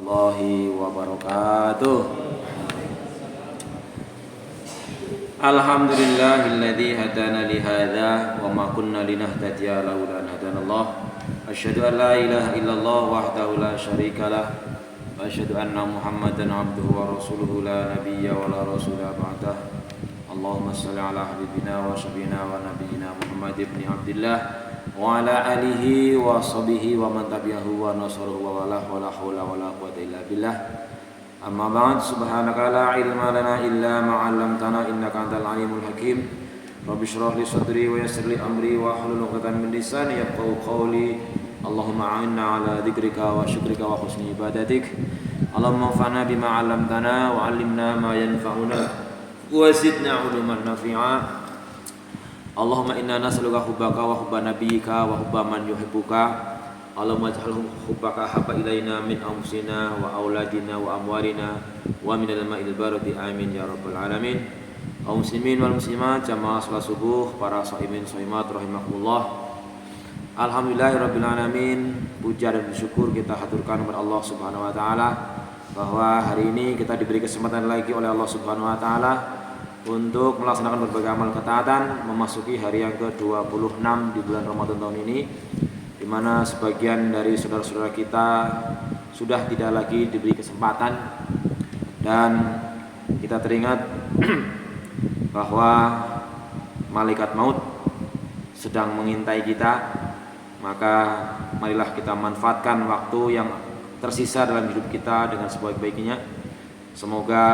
warahmatullahi wabarakatuh. Alhamdulillahilladzi hadana li hadza wa ma kunna linahtadiya laula an hadanallah. Asyhadu an la ilaha illallah wahdahu la syarikalah wa asyhadu anna Muhammadan abduhu wa rasuluhu la nabiyya wa la rasula ba'dah. Allahumma shalli ala habibina wa syafiina wa nabiyyina Muhammad ibn Abdillah wa ala alihi wa sahbihi wa man tabi'ahu wa nasarahu wa wala haula wa la quwwata illa billah. Amma ba'd, subhanaka la ilma lana illa ma 'allamtana innaka antal alimul hakim. Rabbi shrah li sadri wa yassir li amri wa hlul 'uqdatam min lisani yafqahu qawli. Allahumma a'inna ala dzikrika wa syukrika wa husni ibadatik. Allahumma anfa'na bima 'allamtana wa 'allimna ma yanfa'una wa zidna 'ilman nafi'a. Allahumma inna nas'aluka hubbaka wa hubba nabiyyika wa hubba man yuhibbuka. Allahumma ij'al hubbaka habba ilaina min anfusina wa auladina wa amwalina wa minal ma'il bardi amin ya rabbal alamin. Kaum muslimin wal muslimat, jamaah salat subuh, para shaimin shaimat rahimakumullah. Alhamdulillahirabbil alamin. Puja dan bersyukur kita haturkan kepada Allah Subhanahu wa taala bahwa hari ini kita diberi kesempatan lagi oleh Allah Subhanahu wa taala untuk melaksanakan berbagai amal ketaatan, memasuki hari yang ke-26 di bulan Ramadan tahun ini, di mana sebagian dari saudara-saudara kita sudah tidak lagi diberi kesempatan, dan kita teringat bahwa malaikat maut sedang mengintai kita. Maka marilah kita manfaatkan waktu yang tersisa dalam hidup kita dengan sebaik-baiknya. Semoga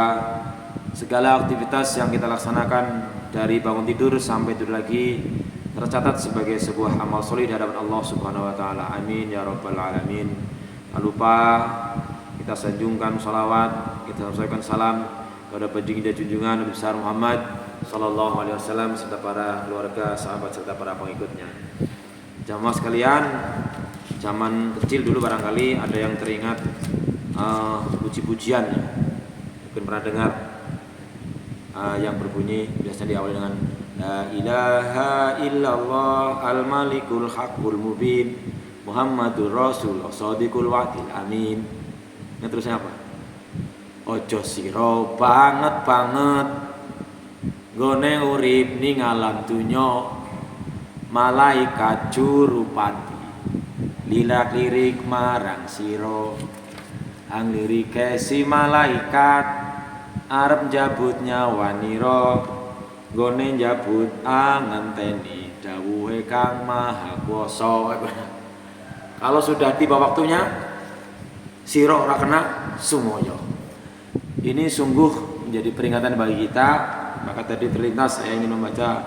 segala aktivitas yang kita laksanakan dari bangun tidur sampai tidur lagi tercatat sebagai sebuah amal soleh di hadapan Allah Subhanahu wa taala. Amin ya rabbal alamin. Tak lupa kita sanjungkan salawat, kita sampaikan salam kepada baginda junjungan Nabi besar Muhammad sallallahu alaihi wasallam serta para keluarga, sahabat serta para pengikutnya. Jamaah sekalian, zaman kecil dulu barangkali ada yang teringat puji-pujian, mungkin pernah dengar yang berbunyi biasanya diawali dengan La ilaha illallah al-malikul haqqul mubin Muhammadur rasul shadiqul wa'dil amin. Yang terusnya apa? Ojo siro banget gone urip ning alam dunya malaikat jurupati lilak lirik marang siro ang lirike si malaikat arep njabut nyawaniro gone njabut anganteni dawuhe kang maha kuwasa. Kalau sudah tiba waktunya siro ora kena sumoyo. Ini sungguh menjadi peringatan bagi kita. Maka tadi terlintas saya ingin membaca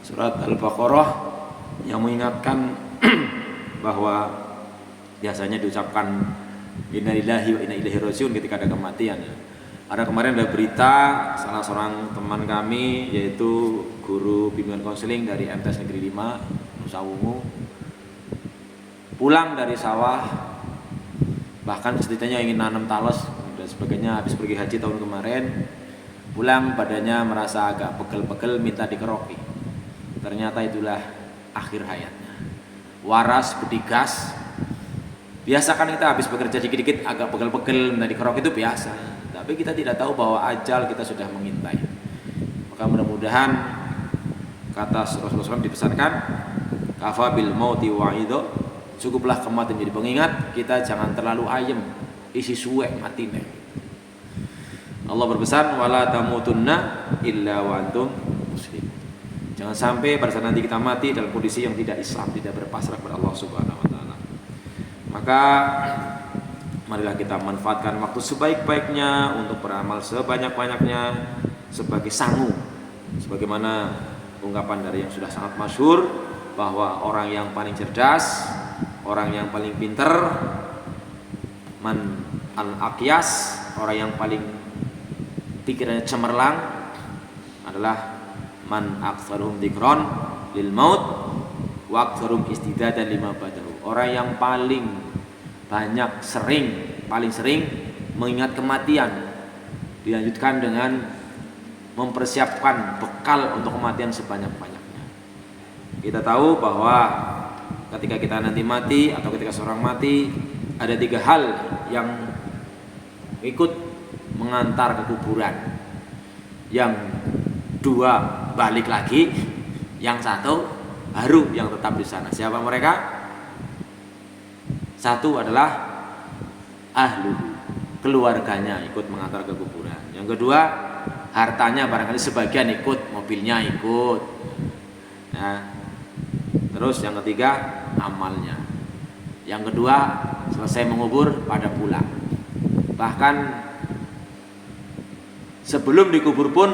surat Al-Baqarah yang mengingatkan bahwa biasanya diucapkan innalillahi wa inna ilaihi rajiun ketika ada kematian. Ada kemarin ada berita salah seorang teman kami, yaitu guru bimbingan konseling dari MTs Negeri 5 Nusa Wungu, pulang dari sawah, bahkan ceritanya ingin nanam talas dan sebagainya, habis pergi haji tahun kemarin, pulang badannya merasa agak pegel-pegel, minta dikeroki. Ternyata itulah akhir hayatnya. Waras, bedigas. Biasa kan kita habis bekerja dikit-dikit agak pegel-pegel minta dikeroki, itu biasa. Tapi kita tidak tahu bahwa ajal kita sudah mengintai. Maka mudah-mudahan kata Rasulullah SAW dipesankan, kafa bil mauti wa'idho, cukuplah kematian menjadi pengingat. Kita jangan terlalu ayem, isi suwek matine. Allah berpesan, wala tamutunna illa wa antum muslim. Jangan sampai pada saat nanti kita mati dalam kondisi yang tidak Islam, tidak berpasrah kepada Allah Subhanahu wa taala. Maka marilah kita manfaatkan waktu sebaik-baiknya untuk beramal sebanyak-banyaknya sebagai sangu. Sebagaimana ungkapan dari yang sudah sangat masyhur bahwa orang yang paling cerdas, orang yang paling pinter, man al-aqyas, orang yang paling pikirannya cemerlang adalah man aktsaruhum dzikron lil maut wa aktsaruhum istidadan lima badahu. Orang yang paling sering mengingat kematian, dilanjutkan dengan mempersiapkan bekal untuk kematian sebanyak-banyaknya. Kita tahu bahwa ketika kita nanti mati atau ketika seorang mati, ada 3 hal yang ikut mengantar ke kuburan. Yang dua balik lagi, yang satu baru yang tetap di sana. Siapa mereka? Satu adalah ahlu, keluarganya ikut mengantar ke kuburan. Yang kedua, hartanya barangkali sebagian ikut, mobilnya ikut. Nah, terus yang ketiga, amalnya. Yang kedua, selesai mengubur pada pulang. Bahkan sebelum dikubur pun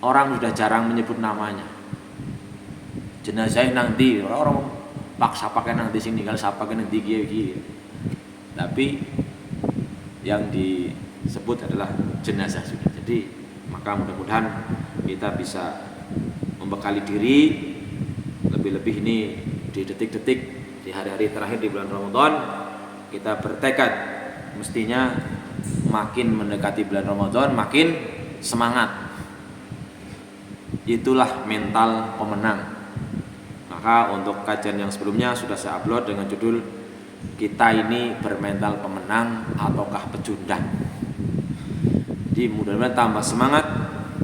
orang sudah jarang menyebut namanya. Jenazah nanti, orang paksa pakai nanti sing tinggal siapa pakai nanti gini. Tapi yang disebut adalah jenazah sudah. Jadi maka mudah-mudahan kita bisa membekali diri, lebih-lebih ini di detik-detik, di hari-hari terakhir di bulan Ramadan, kita bertekad mestinya makin mendekati bulan Ramadan makin semangat. Itulah mental pemenang. Maka untuk kajian yang sebelumnya sudah saya upload dengan judul kita ini bermental pemenang ataukah pecundang. Jadi mudah-mudahan tambah semangat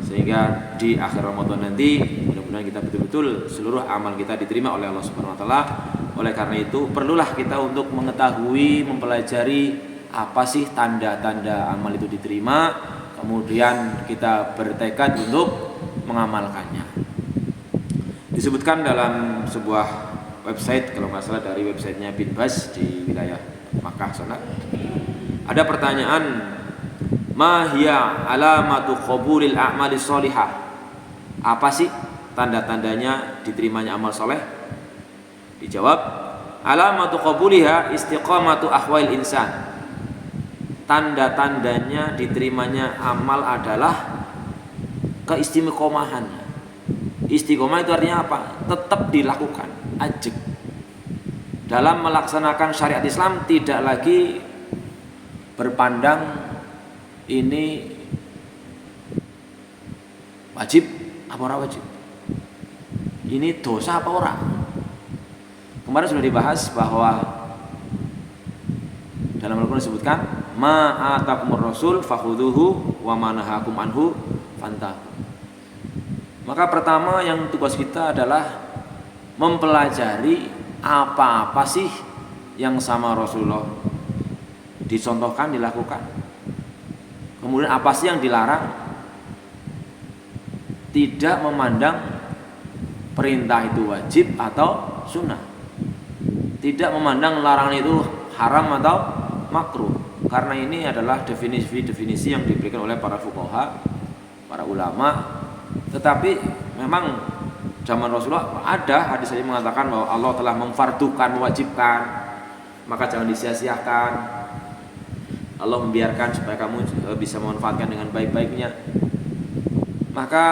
sehingga di akhir Ramadan nanti mudah-mudahan kita betul-betul seluruh amal kita diterima oleh Allah Subhanahu wa taala. Oleh karena itu perlulah kita untuk mengetahui, mempelajari apa sih tanda-tanda amal itu diterima, kemudian kita bertekad untuk mengamalkannya. Disebutkan dalam sebuah website, kalau nggak salah dari websitenya Bin Baz di wilayah Makkah sana, ada pertanyaan, ma hiya alamatu qabulil a'mali sholihah? Apa sih tanda-tandanya diterimanya amal soleh? Dijawab, alamatu qabuliha istiqamatu ahwail insan. Tanda-tandanya diterimanya amal adalah keistiqomahannya. Istiqomah itu artinya apa? Tetap dilakukan, ajek. Dalam melaksanakan syariat Islam tidak lagi berpandang ini wajib apa ora wajib, ini dosa apa ora. Kemarin sudah dibahas bahwa dalam Al-Quran disebutkan ma atakumur rasul fakhuduhu wa ma nahakum anhu fantahu. Maka pertama yang tugas kita adalah mempelajari apa-apa sih yang sama Rasulullah dicontohkan, dilakukan. Kemudian apa sih yang dilarang? Tidak memandang perintah itu wajib atau sunnah. Tidak memandang larangan itu haram atau makruh. Karena ini adalah definisi-definisi yang diberikan oleh para fuqaha, para ulama. Tetapi memang zaman Rasulullah ada hadis yang mengatakan bahwa Allah telah memfardukan, mewajibkan, maka jangan disia-siakan. Allah membiarkan supaya kamu bisa memanfaatkan dengan baik-baiknya. Maka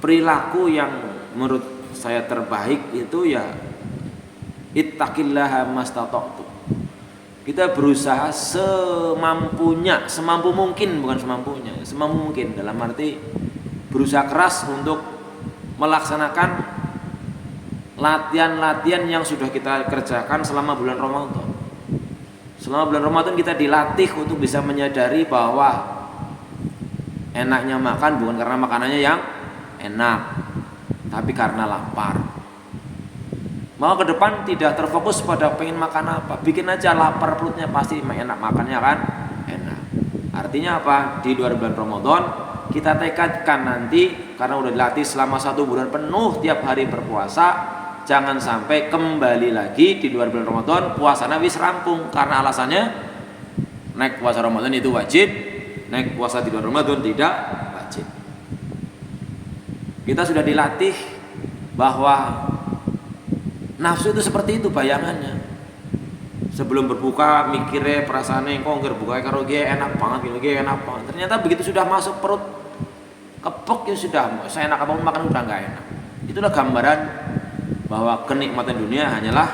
perilaku yang menurut saya terbaik itu ya ittaqillaha mastata'tu. Kita berusaha semampunya, semampu mungkin, bukan semampunya, semampu mungkin, dalam arti berusaha keras untuk melaksanakan latihan-latihan yang sudah kita kerjakan selama bulan Ramadan. Selama bulan Ramadan kita dilatih untuk bisa menyadari bahwa enaknya makan bukan karena makanannya yang enak, tapi karena lapar. Mau ke depan tidak terfokus pada pengen makan apa, bikin aja lapar perutnya pasti enak, makannya kan enak. Artinya apa? Di luar bulan Ramadan kita tekadkan nanti, karena udah dilatih selama 1 bulan penuh tiap hari berpuasa, jangan sampai kembali lagi di luar bulan Ramadan puasanya wis rampung, karena alasannya naik puasa Ramadan itu wajib, naik puasa di luar Ramadan tidak wajib. Kita sudah dilatih bahwa nafsu itu seperti itu bayangannya. Sebelum berbuka mikirnya perasaannya kok nggak berbuka karo ge enak banget, ge enak banget. Ternyata begitu sudah masuk perut kepok ya sudah, saya enak apa makan udah nggak enak. Itulah gambaran bahwa kenikmatan dunia hanyalah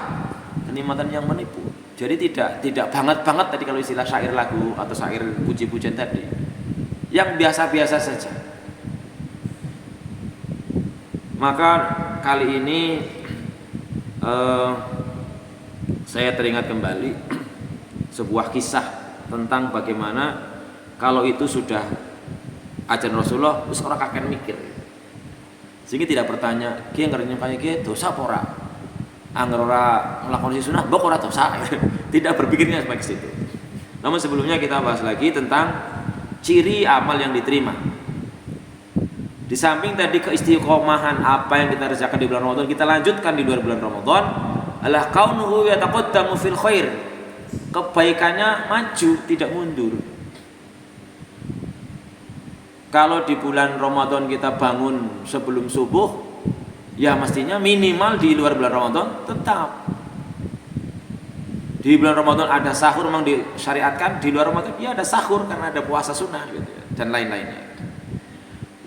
kenikmatan yang menipu. Jadi tidak banget tadi kalau istilah syair lagu atau syair puji-pujian tadi, yang biasa-biasa saja. Maka kali ini saya teringat kembali sebuah kisah tentang bagaimana kalau itu sudah ajaran Rasulullah, terus orang kakek mikir, sehingga tidak bertanya, kia ngerti kayak kia dosa apa ora, anggar ora melakukan sunnah, bok ora dosa, tidak berpikirnya seperti situ. Namun sebelumnya kita bahas lagi tentang ciri amal yang diterima. Di samping tadi keistiqomahan apa yang kita kerjakan di bulan Ramadan, kita lanjutkan di luar bulan Ramadan, adalah kaunuhu yataqaddamu fil khair. Kebaikannya maju, tidak mundur. Kalau di bulan Ramadan kita bangun sebelum subuh, ya mestinya minimal di luar bulan Ramadan tetap. Di bulan Ramadan ada sahur memang disyariatkan, di luar Ramadan ya ada sahur karena ada puasa sunnah gitu ya, dan lain-lainnya.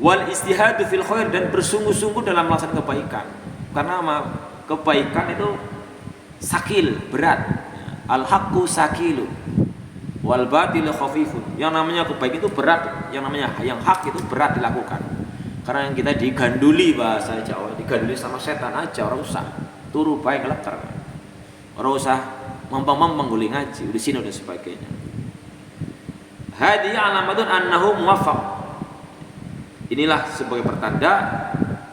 Wal istihadu fil khair, dan bersungguh-sungguh dalam melaksanakan kebaikan. Karena kebaikan itu sakil, berat. Al haqqu sakilu wal batilu khafifun. Yang namanya kebaikan itu berat, yang namanya yang hak itu berat dilakukan. Karena yang kita diganduli, bahasa Jawa, diganduli sama setan aja, orang usah turu baik leker. Orang usah mempeng-mempeng guli ngaji, di sini udah sebagainya. Hadi alamatun annahu muwaffaq. Inilah sebagai pertanda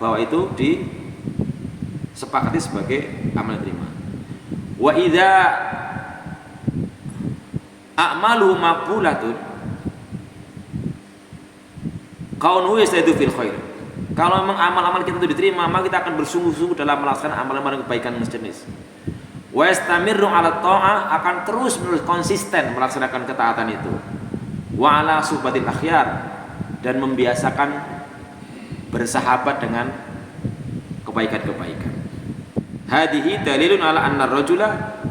bahwa itu disepakati sebagai amal terima. Wa idza a'malu maqbulatun kaunuhu yastadu fil khair. Kalau memang amal-amal kita itu diterima, maka kita akan bersungguh-sungguh dalam melaksanakan amalan-amalan kebaikan sejenis. Wa yastamirru 'ala ta'ah, akan terus-menerus konsisten melaksanakan ketaatan itu. Wa 'ala suhbatil akhyar, dan membiasakan bersahabat dengan kebaikan-kebaikan. Hadihi dalilun 'ala anna ar-rajula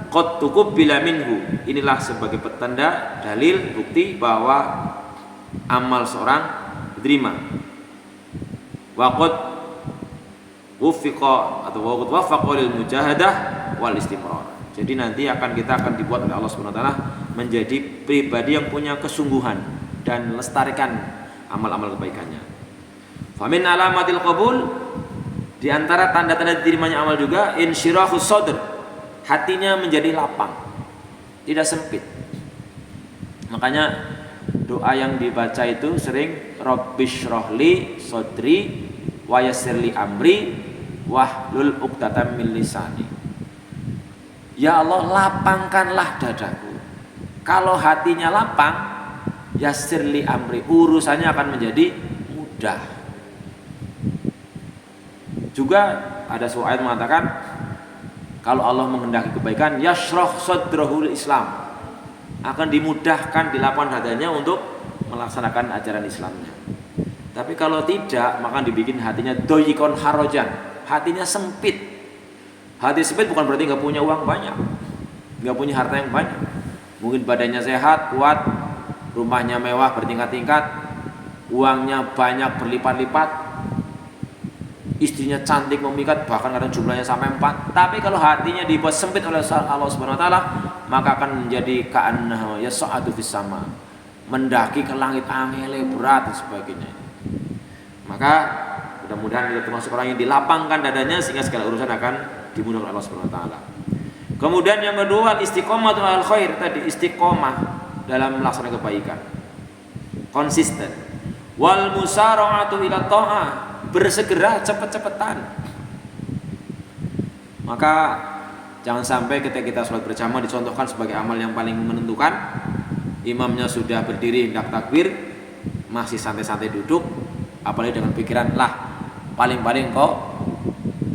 qad tuqbila minhu. Inilah sebagai petanda, dalil, bukti bahwa amal seorang diterima. Wa qad wuffiqa atau wa qad waffaqa lil mujahadah wal istimrar. Jadi nanti kita akan dibuat oleh Allah Subhanahu wa taala menjadi pribadi yang punya kesungguhan dan lestarikan amal-amal kebaikannya. Famin alamatil qabul, di antara tanda-tanda diterimanya amal juga insyirahus sadr, hatinya menjadi lapang, tidak sempit. Makanya doa yang dibaca itu sering Rabbishrahli sadri wa yassirli amri wahlul 'uqdatam min lisani. Ya Allah, lapangkanlah dadaku. Kalau hatinya lapang, yassirli amri, urusannya akan menjadi mudah. Juga ada sebuah ayat mengatakan, kalau Allah menghendaki kebaikan, yashrah sadrahul Islam, akan dimudahkan dilakukan hatinya untuk melaksanakan ajaran Islamnya. Tapi kalau tidak, maka dibikin hatinya doyikon harojan, hatinya sempit. Hati sempit bukan berarti nggak punya uang banyak, nggak punya harta yang banyak. Mungkin badannya sehat, kuat, rumahnya mewah bertingkat-tingkat, uangnya banyak berlipat-lipat, istrinya cantik memikat, bahkan kadang jumlahnya sampai 4. Tapi kalau hatinya dibuat sempit oleh Allah Subhanahu wa taala, maka akan menjadi ka'annahu yas'adu fis sama, mendaki ke langit angele berat dan sebagainya. Maka mudah-mudahan kita termasuk orang yang dilapangkan dadanya sehingga segala urusan akan dimudahkan Allah Subhanahu wa taala. Kemudian yang kedua, istiqomah al khair, tadi istiqomah dalam melaksanakan kebaikan. Konsisten. Wal musara'atu ila ta'ah, bersegera cepet-cepetan. Maka jangan sampai ketika kita sholat berjamaah dicontohkan sebagai amal yang paling menentukan. Imamnya sudah berdiri hendak takbir, masih santai-santai duduk, apalagi dengan pikiran lah paling-paling kok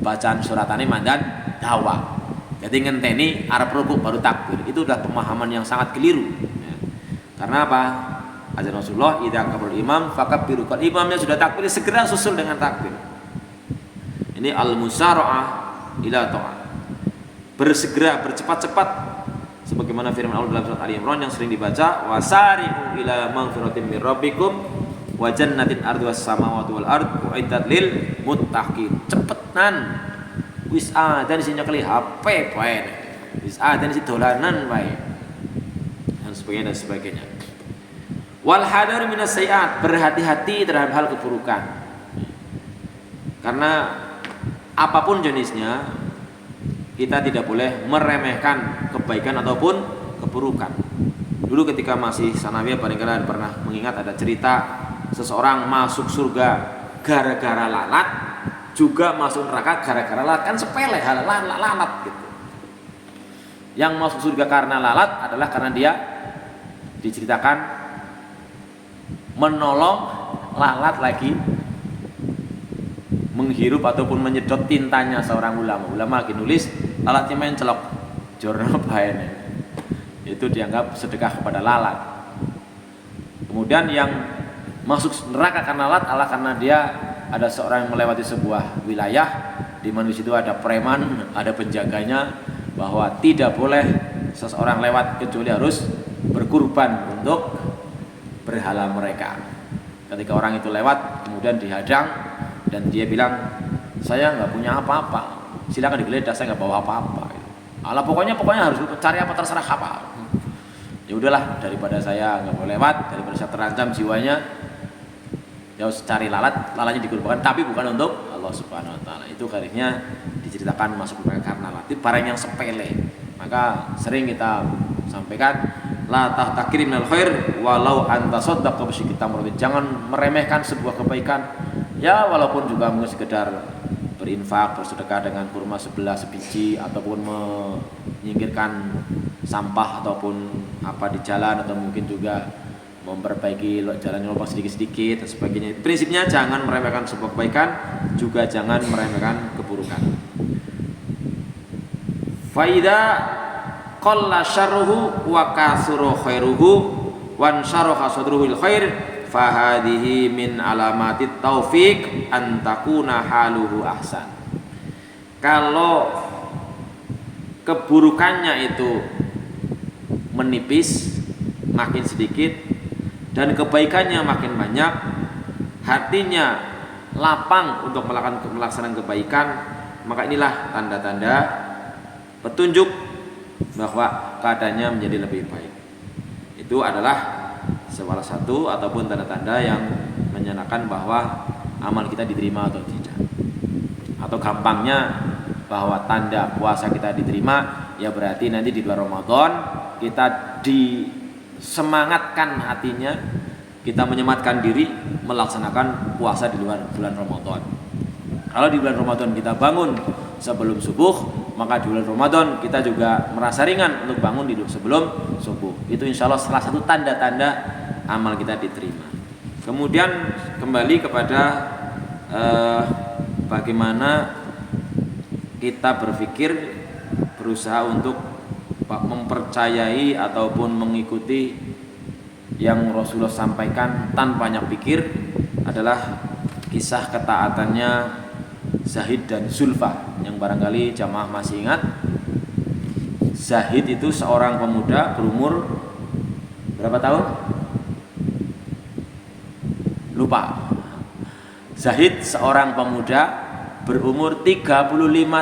bacaan suratane mandan dawa. Jadi ngenteni arep rukuk baru takbir. Itu udah pemahaman yang sangat keliru. Ya. Karena apa? Ajaran Rasulullah, idza kabul imam fakabbiru. Kalau imamnya sudah takbir, segera susul dengan takbir. Ini al-musara'ah ila ta'ah. Bersegera, bercepat-cepat, sebagaimana firman Allah dalam surat Ali Imran yang sering dibaca, wasari'u ila maghfiratin mir rabbikum wa jannatin arduhas samawati wal ard uiddat lil muttaqin. Cepetan. Wis adan sing nyekeli HP bae. Wis adan sing dolanan bae. Dan sebagainya dan sebagainya. Wal hadar minas sayiat, berhati-hati terhadap hal keburukan. Karena apapun jenisnya, kita tidak boleh meremehkan kebaikan ataupun keburukan. Dulu ketika masih sanawiyah barangkali pernah mengingat ada cerita seseorang masuk surga gara-gara lalat, juga masuk neraka gara-gara lalat. Kan sepele hal lalat gitu. Yang masuk surga karena lalat adalah karena dia diceritakan menolong lalat lagi menghirup ataupun menyedot tintanya seorang ulama. Ulama lagi nulis, lalatnya main celok jurnal bahan. Itu dianggap sedekah kepada lalat. Kemudian yang masuk neraka karena lalat adalah karena dia ada seorang yang melewati sebuah wilayah di mana di situ ada preman, ada penjaganya, bahwa tidak boleh seseorang lewat kecuali harus berkurban untuk berhala mereka. Ketika orang itu lewat kemudian dihadang dan dia bilang, saya nggak punya apa-apa, silakan digeledah, saya nggak bawa apa-apa. Alah pokoknya harus cari apa terserah apa. Ya udahlah, daripada saya nggak boleh lewat, daripada saya terancam jiwanya, ya harus cari lalatnya dikurbankan, tapi bukan untuk Allah Subhanahu Wa Taala. Itu garisnya diceritakan masuk karena lalat. Itu barang yang sepele. Maka sering kita sampaikan, la tahtakirim minal khair walau anta saddaqa bisyikki tamratin. Jangan meremehkan sebuah kebaikan. Ya walaupun juga mungkin sekedar berinfak, bersedekah dengan kurma sebelah sebiji, ataupun menyingkirkan sampah ataupun apa di jalan, atau mungkin juga memperbaiki jalan lubang sedikit-sedikit dan sebagainya. Prinsipnya jangan meremehkan sebuah kebaikan, juga jangan meremehkan keburukan. Faida qalla syarruhu wa kasura khairuhu wan syaraha sadruhul khair fahadihi min alamatit taufik antakuna haluhu ahsan. Kalau keburukannya itu menipis, makin sedikit, dan kebaikannya makin banyak, hatinya lapang untuk melaksanakan kebaikan, maka inilah tanda-tanda petunjuk bahwa keadaannya menjadi lebih baik. Itu adalah salah satu ataupun tanda-tanda yang menyatakan bahwa amal kita diterima atau tidak. Atau gampangnya bahwa tanda puasa kita diterima, ya berarti nanti di bulan Ramadan kita disemangatkan hatinya, kita menyematkan diri melaksanakan puasa di luar bulan Ramadan. Kalau di bulan Ramadan kita bangun sebelum subuh, maka di bulan Ramadan kita juga merasa ringan untuk bangun di sebelum subuh. Itu insya Allah salah satu tanda-tanda amal kita diterima. Kemudian kembali kepada bagaimana kita berpikir, berusaha untuk mempercayai ataupun mengikuti yang Rasulullah sampaikan tanpa banyak pikir, adalah kisah ketaatannya Zahid dan Zulfa, yang barangkali jamaah masih ingat. Zahid itu seorang pemuda berumur berapa tahun? Lupa. Zahid seorang pemuda berumur 35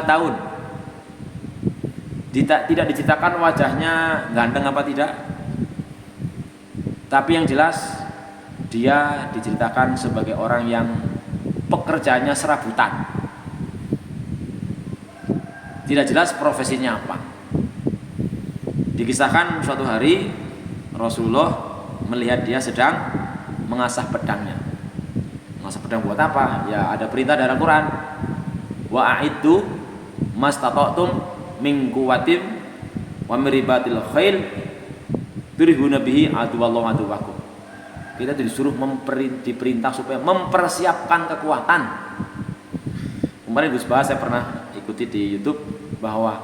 tahun. Tidak diceritakan wajahnya ganteng apa tidak, tapi yang jelas dia diceritakan sebagai orang yang pekerjaannya serabutan. Tidak jelas profesinya apa. Dikisahkan suatu hari Rasulullah melihat dia sedang mengasah pedangnya. Mengasah pedang buat apa? Ya ada perintah dalam Quran, wa a'iddu mastata'tum min quwwatin wa miribatil khail turhibuna bihi aduwallahu aduwakum. Kita disuruh diperintah supaya mempersiapkan kekuatan. Kemarin Gus Bahas saya pernah ikuti di YouTube bahwa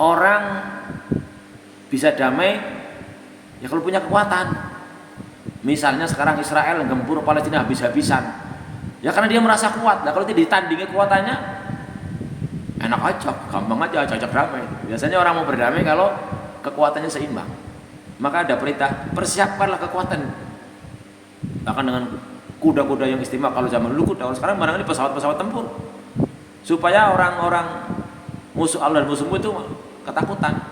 orang bisa damai ya kalau punya kekuatan. Misalnya sekarang Israel gempur Palestina habis-habisan, ya karena dia merasa kuat. Nah kalau tidak ditandingi kekuatannya, enak aja, gampang aja, cocok damai. Biasanya orang mau berdamai kalau kekuatannya seimbang. Maka ada perintah, persiapkanlah kekuatan. Bahkan dengan kuda-kuda yang istimewa, kalau zaman dulu kuda, kalau sekarang barangkali pesawat-pesawat tempur, supaya orang-orang musuh Allah dan musuhmu itu ketakutan.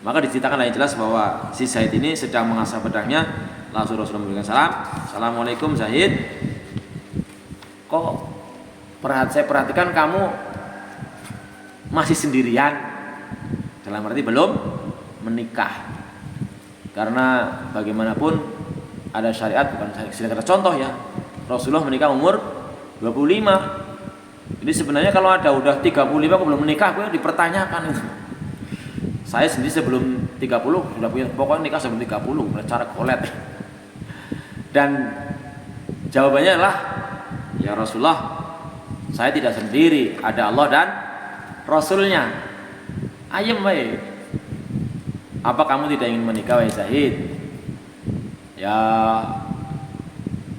Maka diceritakan yang jelas bahwa si Zaid ini sedang mengasah pedangnya. Langsung Rasulullah memberikan salam, assalamualaikum Zaid. Kok saya perhatikan kamu masih sendirian, dalam arti belum menikah. Karena bagaimanapun ada syariat, bukan syariat, contoh ya, Rasulullah menikah umur 25. Jadi sebenarnya kalau ada udah 35 kok belum menikah, gue dipertanyakan itu. Saya sendiri sebelum 30 sudah punya, pokoknya nikah sebelum 30, cara kolet. Dan jawabannya adalah, ya Rasulullah, saya tidak sendiri, ada Allah dan Rasulnya. Ayem baik. Apa kamu tidak ingin menikah, wahai Zahid? Ya,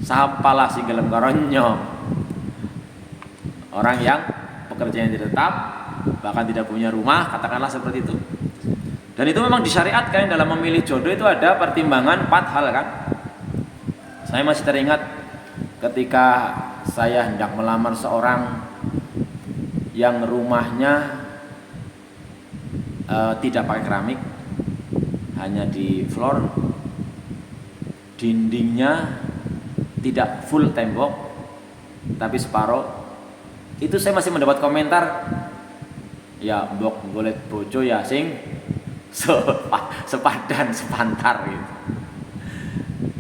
sampalah sing gelem karonyo. Orang yang pekerjaannya tidak tetap, bahkan tidak punya rumah, katakanlah seperti itu. Dan itu memang disyariatkan dalam memilih jodoh, itu ada pertimbangan 4 hal kan. Saya masih teringat ketika saya hendak melamar seorang yang rumahnya tidak pakai keramik, hanya di floor, dindingnya tidak full tembok tapi separuh. Itu saya masih mendapat komentar, ya mbok golek bojo ya sing sepadan sepantar gitu.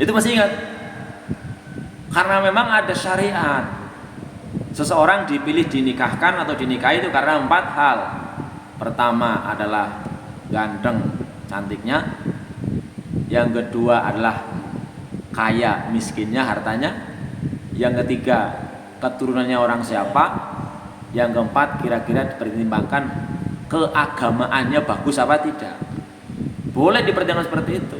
Itu masih ingat. Karena memang ada syariat. Seseorang dipilih dinikahkan atau dinikahi itu karena 4 hal. Pertama adalah ganteng cantiknya. Yang kedua adalah kaya miskinnya hartanya. Yang ketiga keturunannya orang siapa. Yang keempat kira-kira dipertimbangkan keagamaannya bagus apa tidak. Boleh dipertimbangkan seperti itu.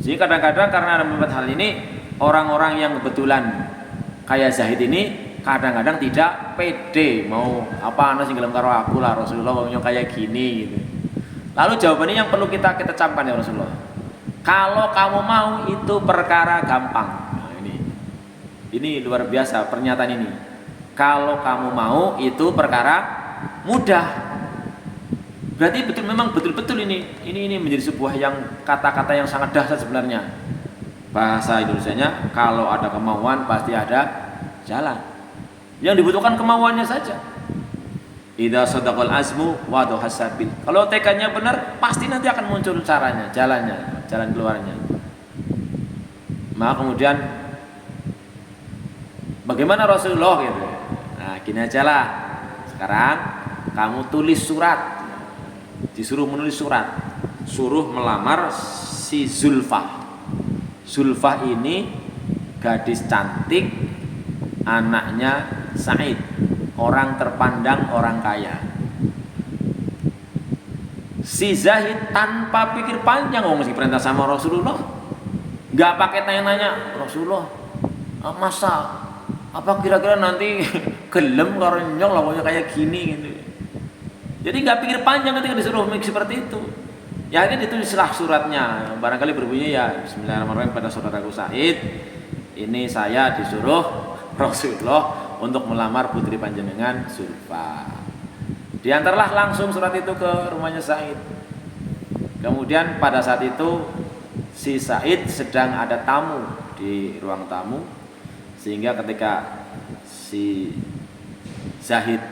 Jadi kadang-kadang karena ada 4 hal ini, orang-orang yang kebetulan kayak Zahid ini kadang-kadang tidak pede mau apa ana sing gelem karo aku lah Rasulullah wong kayak gini gitu. Lalu jawabannya yang perlu kita camkan ya Rasulullah. Kalau kamu mau itu perkara gampang. Nah, ini luar biasa pernyataan ini. Kalau kamu mau itu perkara mudah. Berarti memang betul-betul ini menjadi sebuah yang kata-kata yang sangat dahsyat sebenarnya. Bahasa Indonesianya, kalau ada kemauan pasti ada jalan. Yang dibutuhkan kemauannya saja. Idza sadaqal azmu wa hasabil. Kalau tekadnya benar, pasti nanti akan muncul caranya, jalannya, jalan keluarnya. Maka kemudian bagaimana Rasulullah gitu. Nah, gini aja lah. Sekarang kamu tulis surat. Disuruh menulis surat. Suruh melamar si Zulfah. Zulfah ini gadis cantik, anaknya Said, orang terpandang, orang kaya. Si Zahid tanpa pikir panjang, masih perintah sama Rasulullah, nggak pakai tanya-tanya, Rasulullah, masa apa kira-kira nanti gelem karo nyong lawannya kayak gini gitu. Jadi nggak pikir panjang ketika disuruh seperti itu. Ya akhirnya ditulislah suratnya, barangkali berbunyi ya Bismillahirrahmanirrahim pada saudaraku Said, ini saya disuruh Rasulullah untuk melamar putri panjenengan Zulfa. Diantarlah langsung surat itu ke rumahnya Said. Kemudian pada saat itu si Said sedang ada tamu di ruang tamu, sehingga ketika si Zahid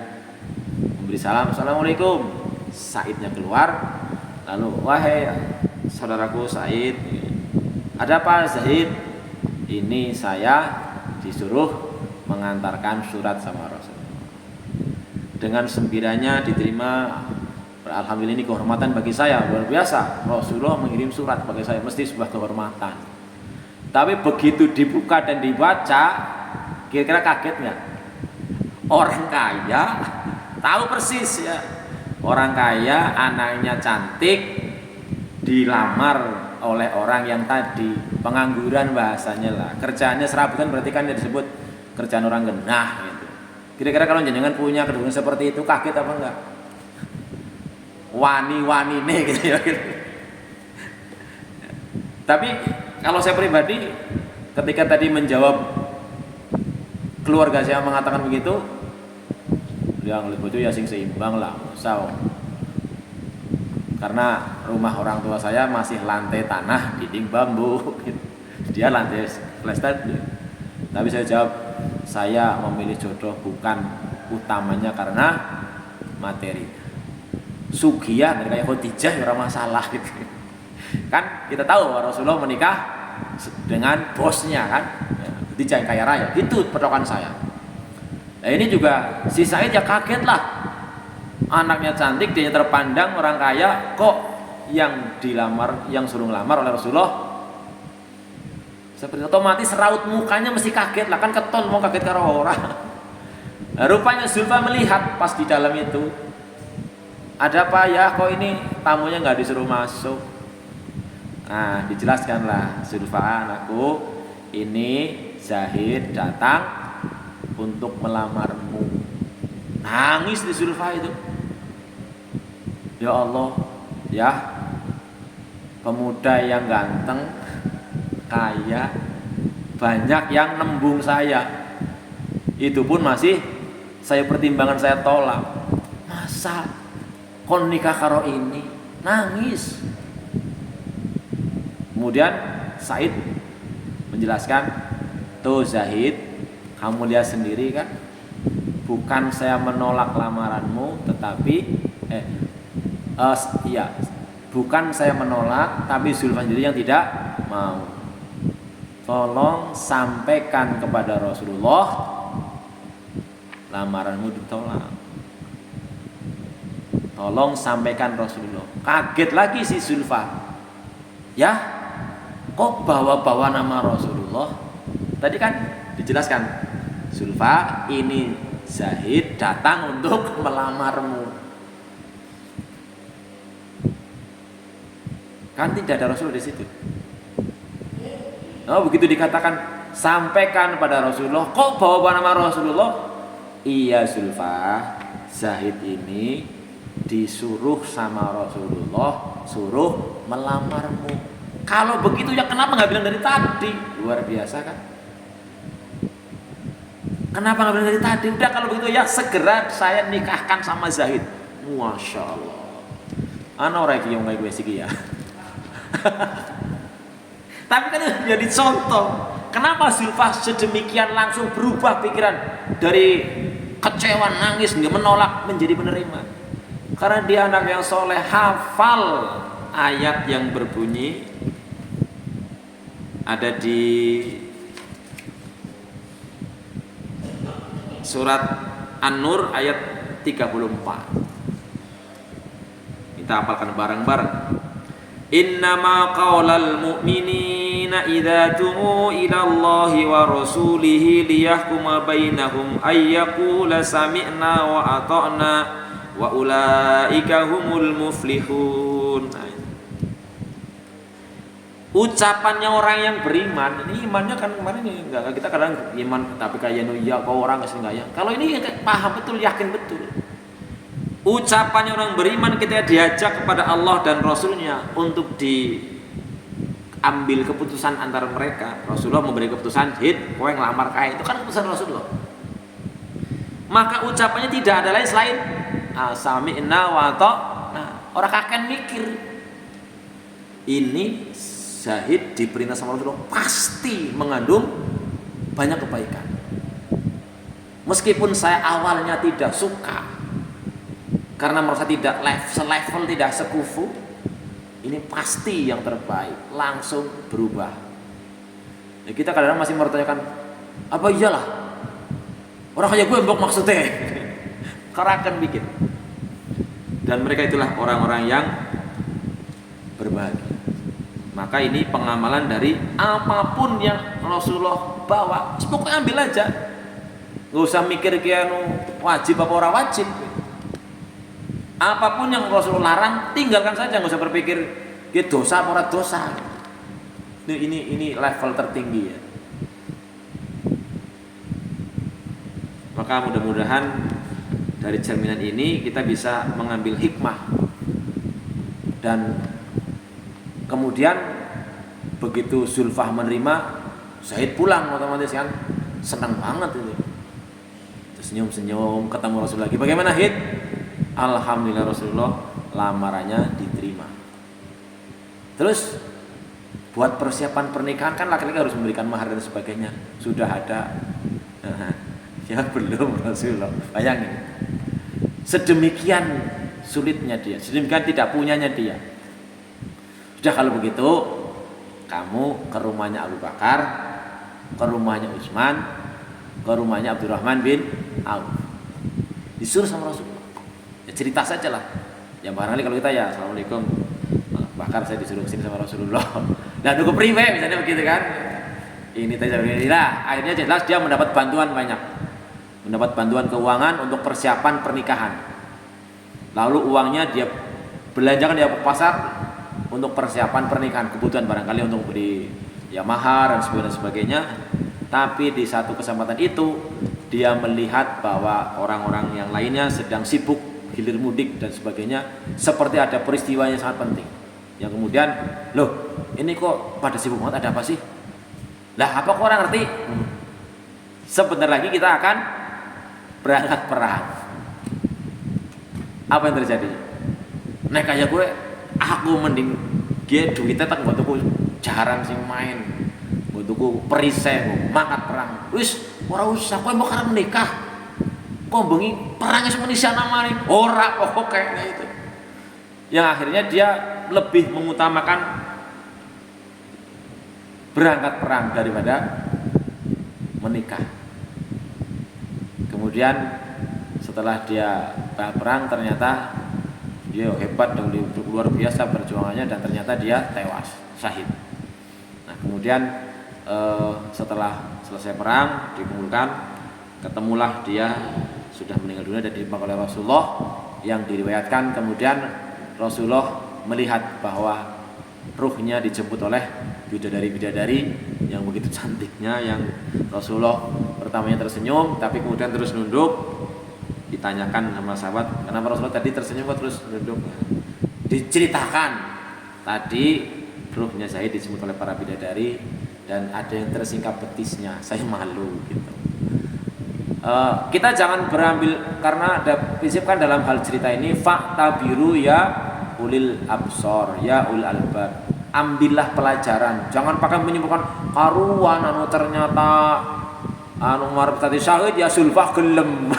memberi salam, Assalamualaikum, Saidnya keluar. Lalu, wahai saudaraku Said, ada apa Zahid? Ini saya disuruh mengantarkan surat sama Rasulullah. Dengan sembiranya diterima. Alhamdulillah, ini kehormatan bagi saya, luar biasa. Rasulullah mengirim surat bagi saya, mesti sebuah kehormatan. Tapi begitu dibuka dan dibaca, kira-kira kaget nggak? Orang kaya tahu persis ya. Orang kaya, anaknya cantik, dilamar oleh orang yang tadi pengangguran bahasanya lah. Kerjaannya serabutan, berarti kan disebut kerjaan orang genah gitu. Kira-kira kalau jenengan punya kedudukan seperti itu, kaget apa enggak? Wani-wani nih gitu ya. Tapi kalau saya pribadi, ketika tadi menjawab keluarga saya mengatakan begitu, yang lebih itu ya sing seimbang lah, usah. Karena rumah orang tua saya masih lantai tanah, dinding bambu, dia lantai plastik. Tapi saya jawab, saya memilih jodoh bukan utamanya karena materi. sugiyah dari kayak Khadijah ya ora masalah gitu. Kan kita tahu Rasulullah menikah dengan bosnya kan, ya, Khadijah yang kaya raya. Itu patokan saya. Nah ini juga si Said ya kaget lah, anaknya cantik, dia terpandang orang kaya, kok yang dilamar, yang suruh ngelamar oleh Rasulullah seperti otomatis raut mukanya mesti kaget lah, kan keton mau kaget karo orang. Nah, rupanya Zulfa melihat pas di dalam itu, ada apa ya, kok ini tamunya nggak disuruh masuk. Nah dijelaskanlah, Zulfa anakku, ini Zahid datang untuk melamarmu. Nangis di Zulfa itu. Ya Allah, ya pemuda yang ganteng, kaya, banyak yang nembung saya, itu pun masih saya pertimbangan, saya tolak. Masa kon nikah karo ini? Nangis. Kemudian Said menjelaskan, tuh Zahid, kamu lihat sendiri kan, bukan saya menolak lamaranmu, tetapi bukan saya menolak, tapi Zulfa sendiri yang tidak mau. Tolong sampaikan kepada Rasulullah, lamaranmu ditolak. Tolong sampaikan Rasulullah. Kaget lagi si Zulfa. Ya, kok bawa-bawa nama Rasulullah? Tadi kan dijelaskan, Zulfa, ini Zahid datang untuk melamarmu. Kan tidak ada Rasul di situ. Oh, begitu dikatakan sampaikan pada Rasulullah, kok bawa nama Rasulullah? Iya Zulfa, Zahid ini disuruh sama Rasulullah, suruh melamarmu. Kalau begitu ya kenapa nggak bilang dari tadi? Luar biasa kan? Kenapa nggak bilang dari tadi? Udah kalau begitu ya segera saya nikahkan sama Zahid. Masya Allah. Ana orang yang nggak gue sih ya. Tapi kan jadi contoh. Kenapa Zulfa sedemikian langsung berubah pikiran dari kecewa, nangis, menolak menjadi penerima? Karena dia anak yang soleh, hafal ayat yang berbunyi ada di surat An-Nur ayat 34. Kita hafalkan bareng-bareng. Innama qaulal mu'minina idza tu'u ila Allahi wa rasulihi liyahkuma bainahum ayyaqula sami'na wa ata'na wa ulaika humul muflihun. Ucapannya orang yang beriman, ini imannya kan kemarin ini enggak, kita kadang iman tapi kayak ya kau orang enggak ya. Kalau ini paham betul, yakin betul. Ucapannya orang beriman kita diajak kepada Allah dan Rasulnya untuk diambil keputusan antara mereka. Rasulullah memberi keputusan, hit, kowe ngelamar kae, itu kan keputusan Rasulullah. Maka ucapannya tidak ada lain selain sami'na wa ta'na. Orang kakek mikir ini Zahid diperintah sama Rasulullah pasti mengandung banyak kebaikan. Meskipun saya awalnya tidak suka karena merasa tidak selevel, tidak sekufu, ini pasti yang terbaik, langsung berubah. Ya, kita kadang-kadang masih mempertanyakan, apa iyalah orang kayak gue mbok maksudnya. Kerakan bikin. Dan mereka itulah orang-orang yang berbahagia. Maka ini pengamalan dari apapun yang Rasulullah bawa, pokoknya ambil aja. Gak usah mikir kianu wajib apa orang wajib. Apapun yang Rasulullah larang, tinggalkan saja, nggak usah berpikir gitu dosa apa dosa. Ini level tertinggi ya. Maka mudah-mudahan dari cerminan ini kita bisa mengambil hikmah, dan kemudian begitu Zulfah menerima, Zahid pulang otomatis kan senang banget itu. Terus senyum-senyum ketemu Rasul lagi. Bagaimana Hid? Alhamdulillah Rasulullah lamarannya diterima. Terus buat persiapan pernikahan kan laki-laki harus memberikan mahar dan sebagainya. Sudah ada. Ya belum Rasulullah. Bayangin. Sedemikian sulitnya dia, sedemikian tidak punyanya dia. Sudah kalau begitu, kamu ke rumahnya Abu Bakar, ke rumahnya Utsman, ke rumahnya Abdurrahman bin Auf. Disuruh sama Rasulullah. Ya cerita saja lah. Ya barangkali kalau kita ya Assalamualaikum Bakar, saya disuruh kesini sama Rasulullah. Nah nunggu priwe misalnya begitu kan. Ini tadi lah. Akhirnya jelas dia mendapat bantuan banyak. Mendapat bantuan keuangan untuk persiapan pernikahan. Lalu uangnya dia belanjakan dia ke pasar untuk persiapan pernikahan, kebutuhan barangkali untuk beli ya mahar dan sebagainya. Tapi di satu kesempatan itu dia melihat bahwa orang-orang yang lainnya sedang sibuk hilir mudik dan sebagainya, seperti ada peristiwa yang sangat penting. Yang kemudian, loh ini kok pada sibuk banget, ada apa sih? Lah apa kok orang ngerti? Sebentar lagi kita akan berangkat perang. Apa yang terjadi? Nek kayak gue, aku mending dia duitnya tak buat tuku jarang sing main, buat tuku perisai, mangkat perang. Wis, ora usah, kowe mau karena menikah. Kok bengi perangnya semua di sana maling. Ora kok kayaknya itu. Yang akhirnya dia lebih mengutamakan berangkat perang daripada menikah. Kemudian setelah dia perang ternyata dia hebat dan luar biasa perjuangannya dan ternyata dia tewas, syahid. Nah kemudian setelah selesai perang dikumpulkan, ketemulah dia sudah meninggal dunia dan ditimbang oleh Rasulullah, yang diriwayatkan kemudian Rasulullah melihat bahwa ruhnya dijemput oleh bidadari-bidadari yang begitu cantiknya, yang Rasulullah pertamanya tersenyum tapi kemudian terus nunduk. Ditanyakan sama sahabat, kenapa Rasulullah tadi tersenyum kok terus nunduk? Diceritakan tadi ruhnya Zaid dijemput oleh para bidadari dan ada yang tersingkap betisnya, saya malu gitu. Kita jangan berambil, karena ada prinsip kan dalam hal cerita ini, fa'tabiru ya ulil absor, ya ulil albab. Ambillah pelajaran, jangan pakai menyimpulkan karuan anu ternyata anu marep tadi syahid ya Zulfah gelem.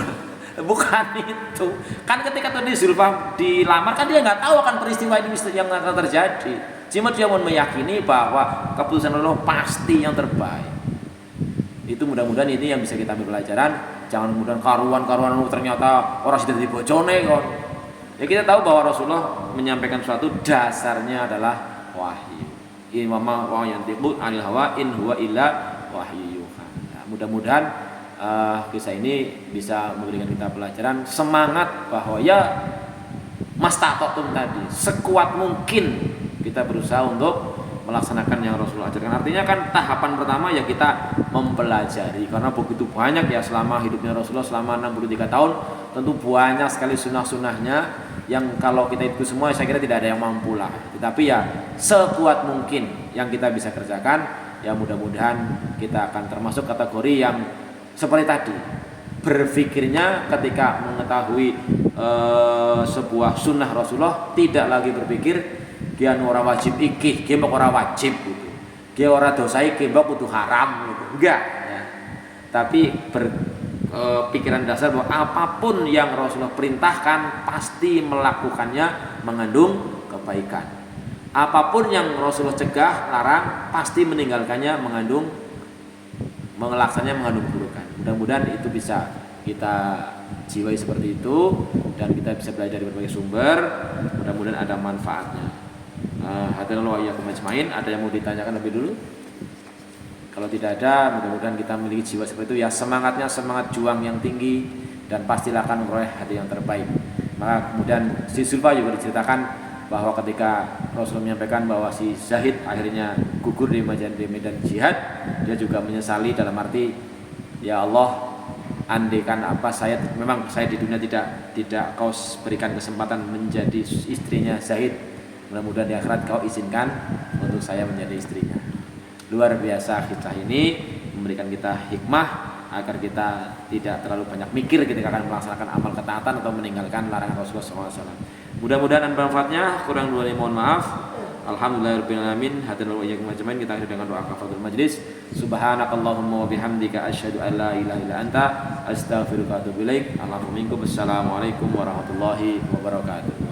Bukan itu. Kan ketika tadi Zulfah dilamar kan dia nggak tahu akan peristiwa ini yang akan terjadi. Cuma dia mau meyakini bahwa keputusan Allah pasti yang terbaik. Itu mudah-mudahan ini yang bisa kita ambil pelajaran. Jangan kemudian karuan ternyata orang sudah dibojone kok. Ya kita tahu bahwa Rasulullah menyampaikan sesuatu dasarnya adalah wahyu. Imama wa yantiqu anil hawa in huwa illa wahyu. Nah, mudah-mudahan kisah ini bisa memberikan kita pelajaran, semangat bahwa ya mastata'tum tadi, sekuat mungkin kita berusaha untuk melaksanakan yang Rasulullah ajarkan. Artinya kan tahapan pertama ya kita mempelajari, karena begitu banyak ya selama hidupnya Rasulullah selama 63 tahun, tentu banyak sekali sunnah-sunnahnya yang kalau kita itu semua saya kira tidak ada yang mampu lah. Tetapi ya sekuat mungkin yang kita bisa kerjakan, ya mudah-mudahan kita akan termasuk kategori yang seperti tadi, berpikirnya ketika mengetahui sebuah sunnah Rasulullah tidak lagi berpikir dia ora wajib iki, dia ora wajib gitu. Dia ora dosa iki, mbok kudu haram gitu. Enggak ya. Tapi pikiran dasar bahwa apapun yang Rasulullah perintahkan pasti melakukannya mengandung kebaikan. Apapun yang Rasulullah cegah, larang, pasti meninggalkannya melaksanakannya mengandung keburukan. Mudah-mudahan itu bisa kita jiwai seperti itu dan kita bisa belajar dari berbagai sumber. Mudah-mudahan ada manfaatnya. Hadirullah wa iyyakum ajmain. Ada yang mau ditanyakan lebih dulu? Kalau tidak ada, mudah-mudahan kita memiliki jiwa seperti itu ya, semangatnya semangat juang yang tinggi dan pastilah akan memperoleh hadiah yang terbaik. Maka kemudian si Zulfa juga diceritakan bahwa ketika Rasulullah menyampaikan bahwa si Zahid akhirnya gugur di medan jihad, dia juga menyesali dalam arti ya Allah, andaikan apa memang saya di dunia tidak kau berikan kesempatan menjadi istrinya Zahid, mudah-mudahan di akhirat kau izinkan untuk saya menjadi istrinya. Luar biasa kisah ini memberikan kita hikmah agar kita tidak terlalu banyak mikir ketika akan melaksanakan amal ketaatan atau meninggalkan larangan Rasulullah SAW. Mudah-mudahan ada manfaatnya, kurang dua mohon maaf. Alhamdulillahirabbil alamin. Hadirul wa iyyakum ajmain. Kita akhiri dengan doa kafaratul majlis. Subhanakallahumma wa bihamdika asyhadu an la ilaha illa anta astaghfiruka wa atubu ilaik. Assalamualaikum warahmatullahi wabarakatuh.